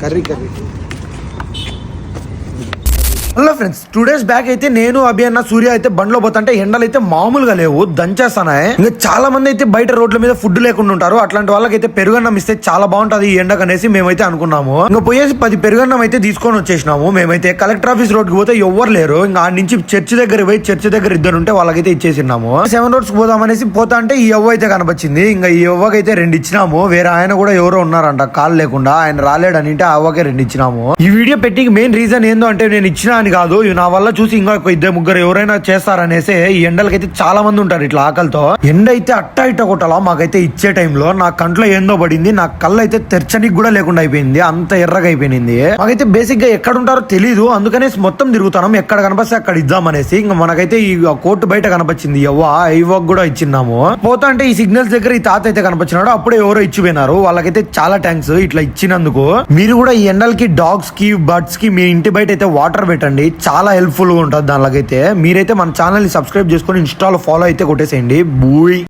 Curry hello friends, 2 days back అయితే నేను అభి అన్న సూర్య అయితే బండ్లో పోతుంటే ఎండలు అయితే మామూలుగా లేవు, దంచేస్తున్నాయి. ఇంకా చాలా మంది అయితే బయట రోడ్ల మీద ఫుడ్ లేకుండా ఉంటారు. అట్లాంటి వాళ్ళకైతే పెరుగన్నం ఇస్తే చాలా బాగుంటది ఈ ఎండకు అనేసి మేమైతే అనుకున్నాము. ఇంకా పోయేసి 10 పెరుగన్నం అయితే తీసుకొని వచ్చేసినాము. మేమైతే కలెక్టర్ ఆఫీస్ రోడ్ కి పోతే ఎవ్వరు లేరు. ఇంకా ఆ నుంచి చర్చి దగ్గర పోయి చర్చి దగ్గర ఇద్దరు ఉంటే వాళ్ళకైతే ఇచ్చేసినాము. 7 roads పోదాం అనేసి పోతా అంటే ఈ ఎవ్వ అయితే కనపచ్చింది. ఇంకా ఈ ఎవ్వకైతే 2 ఇచ్చినాము. వేరే ఆయన కూడా ఎవరో ఉన్నారంట కాలు లేకుండా, ఆయన రాలేడని ఆ అవ్వకే 2 ఇచ్చినాము. ఈ వీడియో పెట్టి మెయిన్ రీజన్ ఏందో అంటే నేను ఇచ్చినా అని కాదు, నా వల్ల చూసి ఇంకా 2-3 ఎవరైనా చేస్తారనేసి. ఈ ఎండలకైతే చాలా మంది ఉంటారు ఇట్లా ఆకలితో. ఎండ అయితే అట్టా ఇట్ట కొట్టాలా మాకైతే ఇచ్చే టైంలో. నా కంట్లో ఏందో పడింది, నా కళ్ళు అయితే తెరచనికి కూడా లేకుండా అయిపోయింది, అంత ఎర్రగా అయిపోయింది. మాకైతే బేసిక్ గా ఎక్కడ ఉంటారో తెలీదు, అందుకనే మొత్తం తిరుగుతాం, ఎక్కడ కనిపిస్తే అక్కడ ఇద్దామనేసి. ఇంకా మనకైతే ఈ కోర్టు బయట కనిపించింది, ఇవ్వకు కూడా ఇచ్చిన్నాము. పోతా అంటే ఈ సిగ్నల్స్ దగ్గర ఈ తాత అయితే కనిపించినాడు, అప్పుడే ఎవరో ఇచ్చిపోయినారు. వాళ్ళకైతే చాలా థ్యాంక్స్ ఇట్లా ఇచ్చినందుకు. మీరు కూడా ఈ ఎండలకి డాగ్స్ కి బర్డ్స్ కి మీ ఇంటి బయట అయితే వాటర్ పెట్టండి, చాలా హెల్ప్ఫుల్ గా ఉంటుంది. దానిలాగైతే మీరైతే మన ఛానల్ ని సబ్స్క్రైబ్ చేసుకొని ఇన్స్టాలో ఫాలో అయితే కొట్టేసేయండి. బూయ్.